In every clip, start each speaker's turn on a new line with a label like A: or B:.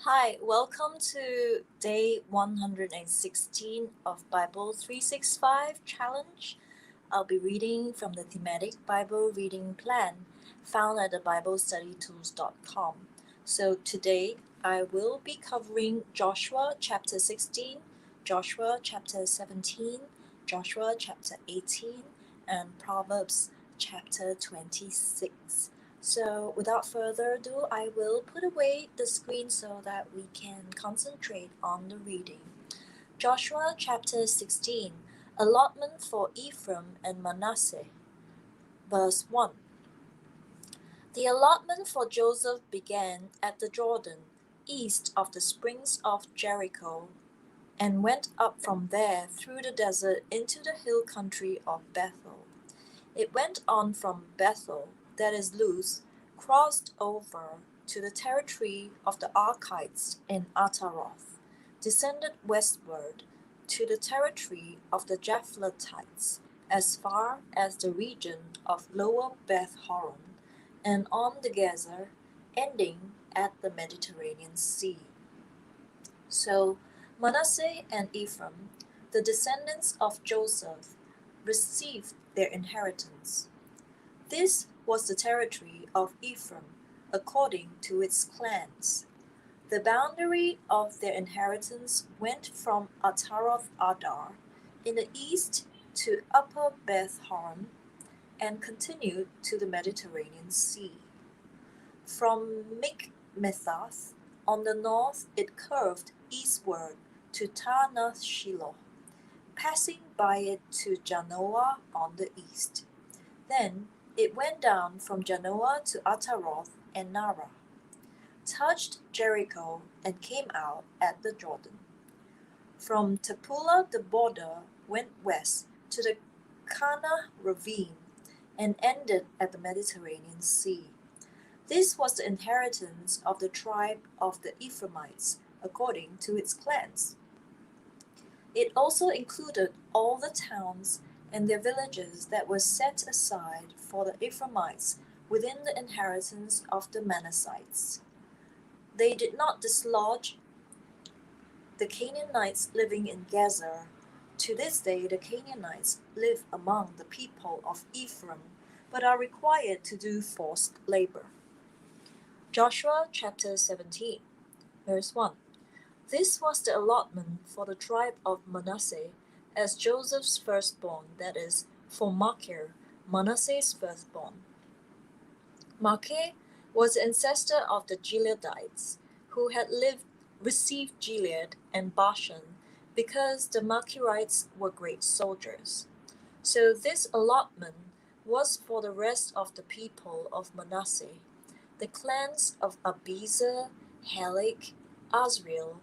A: Hi, welcome to day 116 of Bible 365 Challenge. I'll be reading from the Thematic Bible Reading Plan found at the BibleStudyTools.com. So today I will be covering Joshua chapter 16, Joshua chapter 17, Joshua chapter 18, and Proverbs chapter 26. So without further ado, I will put away the screen so that we can concentrate on the reading. Joshua chapter 16, allotment for Ephraim and Manasseh. Verse 1. The allotment for Joseph began at the Jordan, east of the springs of Jericho, and went up from there through the desert into the hill country of Bethel. It went on from Bethel, that is Luz, crossed over to the territory of the Archites in Ataroth, descended westward to the territory of the Japhletites, as far as the region of Lower Beth Horon, and on the Gezer, ending at the Mediterranean Sea. So Manasseh and Ephraim, the descendants of Joseph, received their inheritance. This was the territory of Ephraim according to its clans. The boundary of their inheritance went from Ataroth Adar in the east to Upper Beth Horon and continued to the Mediterranean Sea. From Mikmethath on the north it curved eastward to Taanath Shiloh, passing by it to Janoah on the east. Then it went down from Janoah to Ataroth and Nara, touched Jericho, and came out at the Jordan. From Tappuah the border went west to the Kana ravine and ended at the Mediterranean Sea. This was the inheritance of the tribe of the Ephraimites according to its clans. It also included all the towns and their villages that were set aside for the Ephraimites within the inheritance of the Manassites. They did not dislodge the Canaanites living in Gezer. To this day the Canaanites live among the people of Ephraim, but are required to do forced labor. Joshua chapter 17, verse 1. This was the allotment for the tribe of Manasseh as Joseph's firstborn, that is, for Machir, Manasseh's firstborn. Machir was the ancestor of the Gileadites, who had received Gilead and Bashan because the Machirites were great soldiers. So this allotment was for the rest of the people of Manasseh, the clans of Abiezer, Helek, Asriel,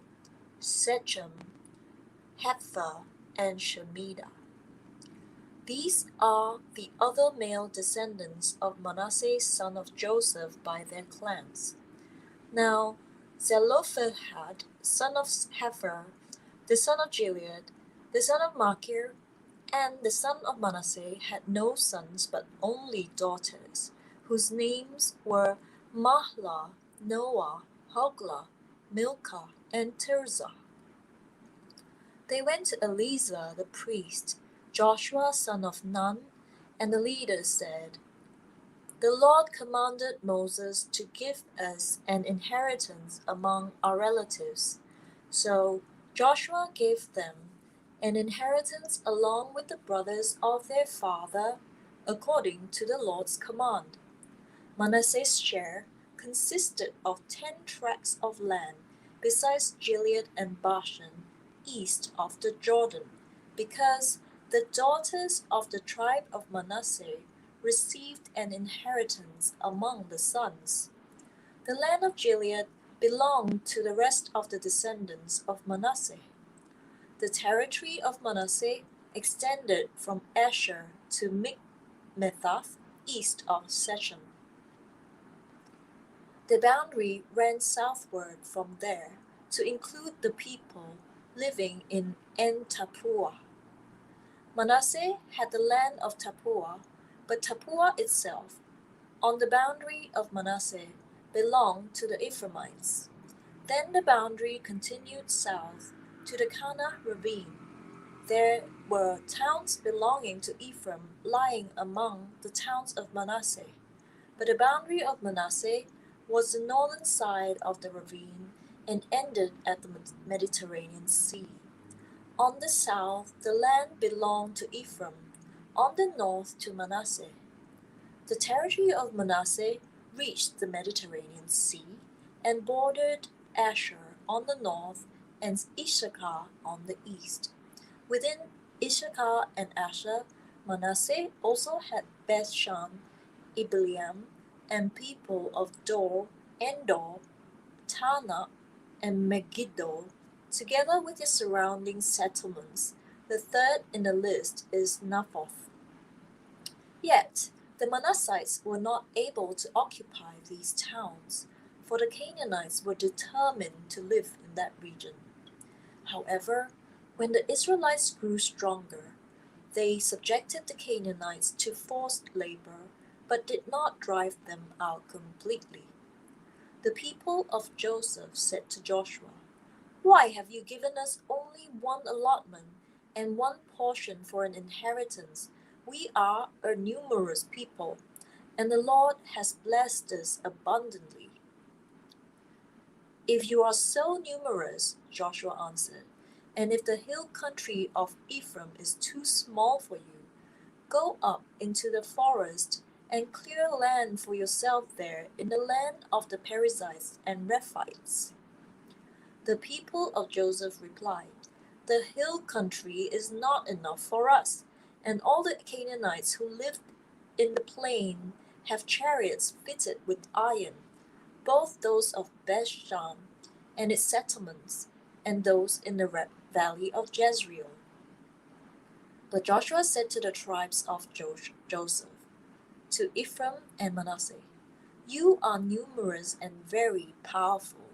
A: Sechem, Hepher, and Shemida. These are the other male descendants of Manasseh son of Joseph by their clans. Now Zelophehad son of Hepher, the son of Gilead, the son of Machir, and the son of Manasseh had no sons but only daughters, whose names were Mahlah, Noah, Hoglah, Milcah, and Tirzah. They went to Eleazar the priest, Joshua son of Nun, and the leaders said, The Lord commanded Moses to give us an inheritance among our relatives. So Joshua gave them an inheritance along with the brothers of their father, according to the Lord's command. Manasseh's share consisted of 10 tracts of land, besides Gilead and Bashan, east of the Jordan, because the daughters of the tribe of Manasseh received an inheritance among the sons. The land of Gilead belonged to the rest of the descendants of Manasseh. The territory of Manasseh extended from Asher to Mikmethath, east of Shechem. The boundary ran southward from there to include the people living in En-Tappuah. Manasseh had the land of Tappuah, but Tappuah itself, on the boundary of Manasseh, belonged to the Ephraimites. Then the boundary continued south to the Kana ravine. There were towns belonging to Ephraim lying among the towns of Manasseh. But the boundary of Manasseh was the northern side of the ravine and ended at the Mediterranean Sea. On the south, the land belonged to Ephraim, on the north to Manasseh. The territory of Manasseh reached the Mediterranean Sea and bordered Asher on the north and Issachar on the east. Within Issachar and Asher, Manasseh also had Bethshan, Ibleam, and people of Dor, Endor, Tanakh, and Megiddo, together with the surrounding settlements. The third in the list is Naphoth. Yet, the Manassites were not able to occupy these towns, for the Canaanites were determined to live in that region. However, when the Israelites grew stronger, they subjected the Canaanites to forced labor, but did not drive them out completely. The people of Joseph said to Joshua, "Why have you given us only one allotment and one portion for an inheritance? We are a numerous people, and the Lord has blessed us abundantly." "If you are so numerous," Joshua answered, "and if the hill country of Ephraim is too small for you, go up into the forest and clear land for yourself there in the land of the Perizzites and Rephites." The people of Joseph replied, "The hill country is not enough for us, and all the Canaanites who live in the plain have chariots fitted with iron, both those of Bethshan and its settlements, and those in the valley of Jezreel." But Joshua said to the tribes of Joseph, to Ephraim and Manasseh, "You are numerous and very powerful.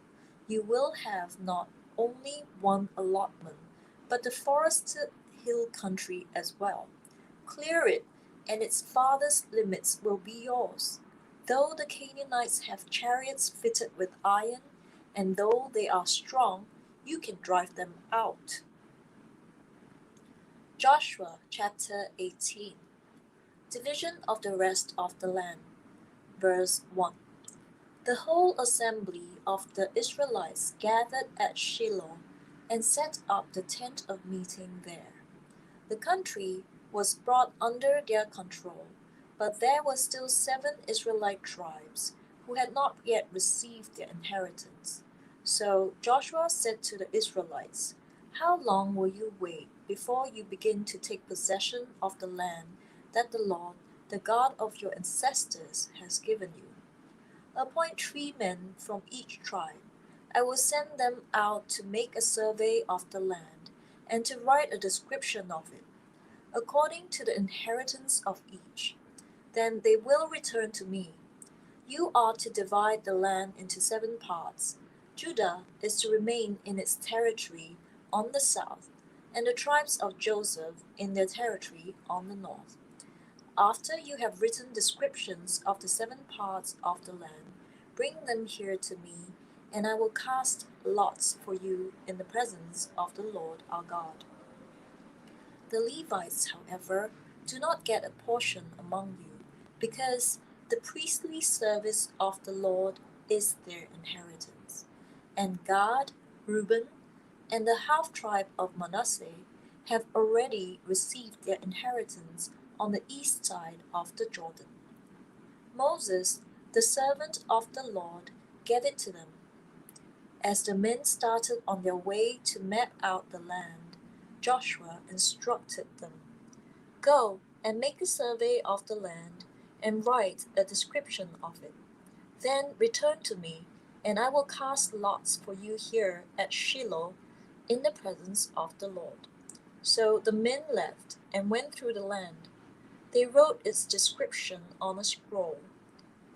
A: You will have not only one allotment, but the forested hill country as well. Clear it, and its farthest limits will be yours. Though the Canaanites have chariots fitted with iron, and though they are strong, you can drive them out." Joshua chapter 18. Division of the rest of the land. Verse 1. The whole assembly of the Israelites gathered at Shiloh and set up the tent of meeting there. The country was brought under their control, but there were still 7 Israelite tribes who had not yet received their inheritance. So Joshua said to the Israelites, "How long will you wait before you begin to take possession of the land that the Lord, the God of your ancestors, has given you? Appoint 3 men from each tribe. I will send them out to make a survey of the land and to write a description of it, according to the inheritance of each. Then they will return to me. You are to divide the land into 7 parts. Judah is to remain in its territory on the south, and the tribes of Joseph in their territory on the north. After you have written descriptions of the 7 parts of the land, bring them here to me, and I will cast lots for you in the presence of the Lord our God. The Levites, however, do not get a portion among you, because the priestly service of the Lord is their inheritance. And Gad, Reuben, and the half-tribe of Manasseh have already received their inheritance on the east side of the Jordan. Moses, the servant of the Lord, gave it to them. As the men started on their way to map out the land, Joshua instructed them, "Go and make a survey of the land and write a description of it. Then return to me, and I will cast lots for you here at Shiloh in the presence of the Lord." So the men left and went through the land. They wrote its description on a scroll,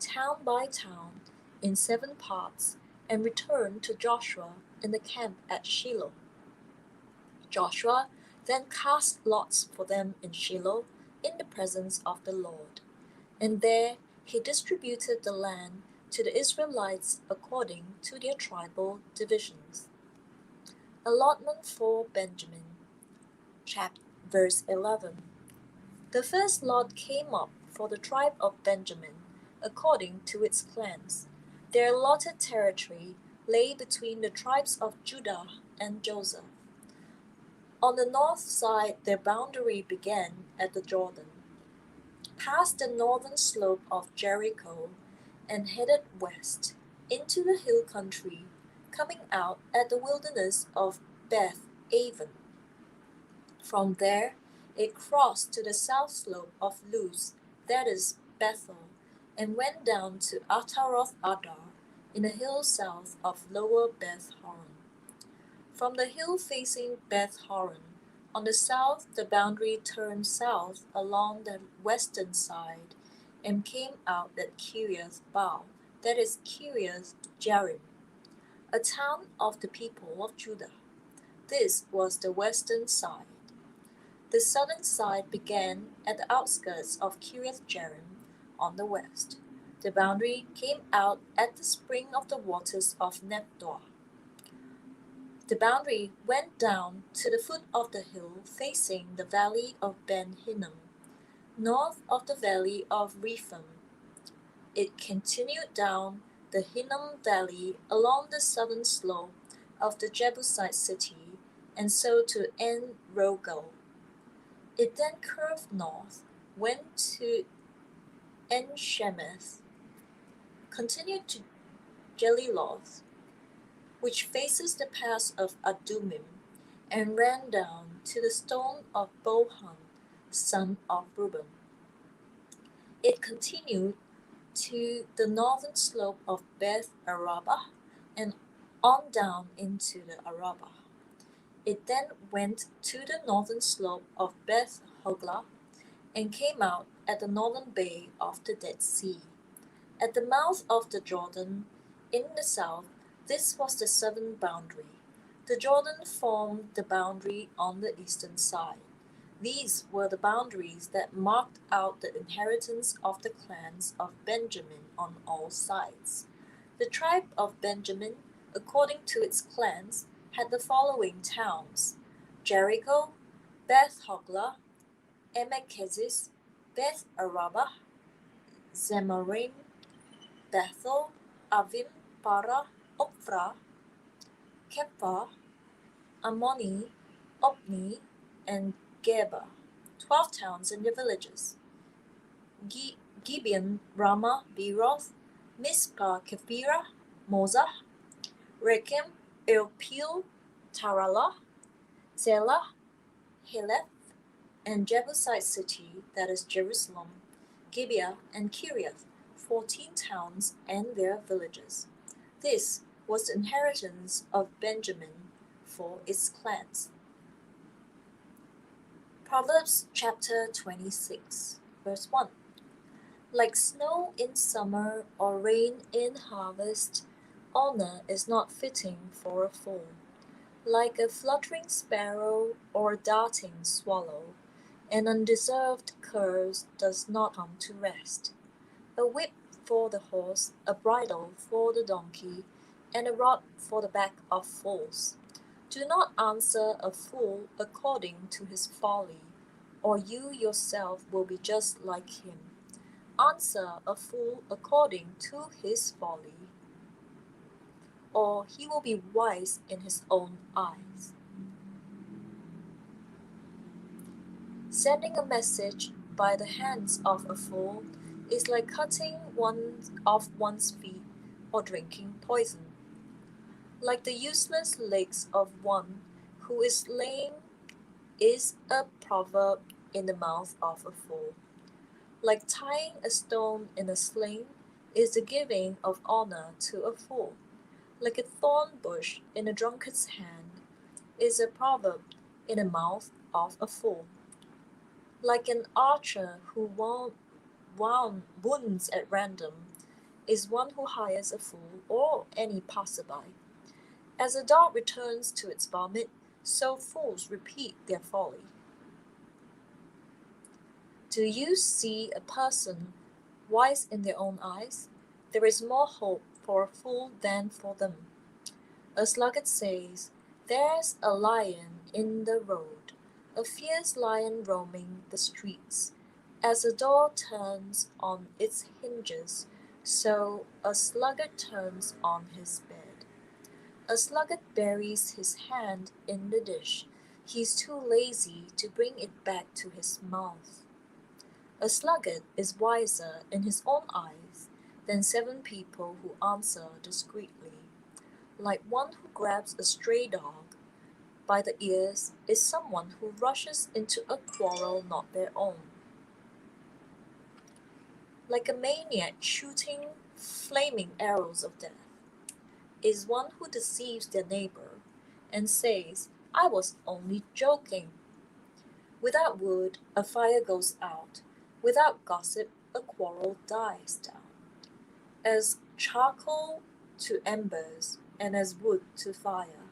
A: town by town, in 7 parts, and returned to Joshua in the camp at Shiloh. Joshua then cast lots for them in Shiloh in the presence of the Lord, and there he distributed the land to the Israelites according to their tribal divisions. Allotment for Benjamin. Verse 11. The first lot came up for the tribe of Benjamin, according to its clans. Their allotted territory lay between the tribes of Judah and Joseph. On the north side, their boundary began at the Jordan, past the northern slope of Jericho, and headed west into the hill country, coming out at the wilderness of Beth Aven. From there, it crossed to the south slope of Luz, that is Bethel, and went down to Ataroth Adar in the hill south of Lower Beth Horon. From the hill facing Beth Horon, on the south the boundary turned south along the western side and came out at Kiriath Baal, that is Kiriath Jearim, a town of the people of Judah. This was the western side. The southern side began at the outskirts of Kiriath Jearim on the west. The boundary came out at the spring of the waters of Nephtoah. The boundary went down to the foot of the hill facing the valley of Ben Hinnom, north of the valley of Rephaim. It continued down the Hinnom Valley along the southern slope of the Jebusite city, and so to En Rogel. It then curved north, went to En Shemeth, continued to Geliloth, which faces the pass of Adumim, and ran down to the stone of Bohan, son of Reuben. It continued to the northern slope of Beth Arabah and on down into the Arabah. It then went to the northern slope of Beth Hoglah and came out at the northern bay of the Dead Sea. At the mouth of the Jordan, in the south, this was the southern boundary. The Jordan formed the boundary on the eastern side. These were the boundaries that marked out the inheritance of the clans of Benjamin on all sides. The tribe of Benjamin, according to its clans, had the following towns: Jericho, Beth Hoglah, Emek-Keziz, Beth Arabah, Zemarim, Bethel, Avim, Parah, Ophrah, Kephah, Ammoni, Opni, and Geba, 12 towns and their villages. Gibeon, Ramah, Beeroth, Mizpah, Kephirah, Mozah, Rechem, Elpil, Taralah, Zelah, Heleth, and Jebusite city, that is Jerusalem, Gibeah, and Kiriath, 14 towns and their villages. This was the inheritance of Benjamin for its clans. Proverbs chapter 26, verse 1. Like snow in summer or rain in harvest, honor is not fitting for a fool. Like a fluttering sparrow or darting swallow, an undeserved curse does not come to rest. A whip for the horse, a bridle for the donkey, and a rod for the back of fools. Do not answer a fool according to his folly, or you yourself will be just like him. Answer a fool according to his folly, or he will be wise in his own eyes. Sending a message by the hands of a fool is like cutting off one's feet or drinking poison. Like the useless legs of one who is lame is a proverb in the mouth of a fool. Like tying a stone in a sling is the giving of honor to a fool. Like a thorn bush in a drunkard's hand is a proverb in the mouth of a fool. Like an archer who wounds at random is one who hires a fool or any passerby. As a dog returns to its vomit, so fools repeat their folly. Do you see a person wise in their own eyes? There is more hope for a fool than for them. A sluggard says, "There's a lion in the road, a fierce lion roaming the streets." As a door turns on its hinges, so a sluggard turns on his bed. A sluggard buries his hand in the dish. He's too lazy to bring it back to his mouth. A sluggard is wiser in his own eyes than 7 people who answer discreetly. Like one who grabs a stray dog by the ears is someone who rushes into a quarrel not their own. Like a maniac shooting flaming arrows of death is one who deceives their neighbor and says, "I was only joking." Without wood, a fire goes out. Without gossip, a quarrel dies down. As charcoal to embers, and as wood to fire,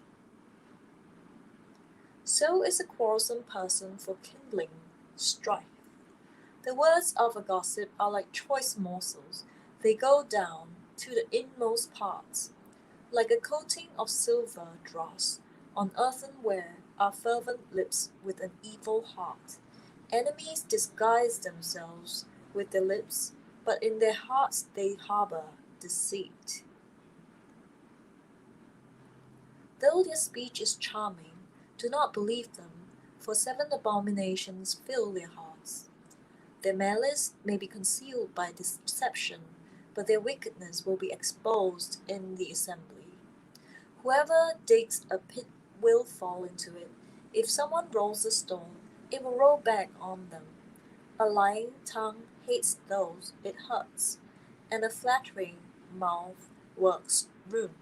A: so is a quarrelsome person for kindling strife. The words of a gossip are like choice morsels. They go down to the inmost parts. Like a coating of silver dross on earthenware are fervent lips with an evil heart. Enemies disguise themselves with their lips, but in their hearts they harbor deceit. Though their speech is charming, do not believe them, for 7 abominations fill their hearts. Their malice may be concealed by deception, but their wickedness will be exposed in the assembly. Whoever digs a pit will fall into it. If someone rolls a stone, it will roll back on them. A lying tongue hates those it hurts, and a flattering mouth works ruin.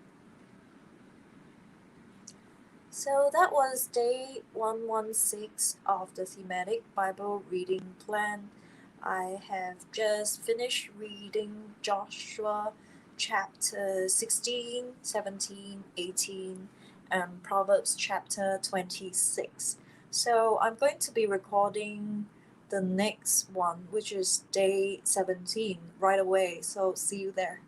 A: So that was day 116 of the Thematic Bible Reading Plan. I have just finished reading Joshua chapter 16, 17, 18, and Proverbs chapter 26. So I'm going to be recording the next one, which is day 17, right away. So see you there.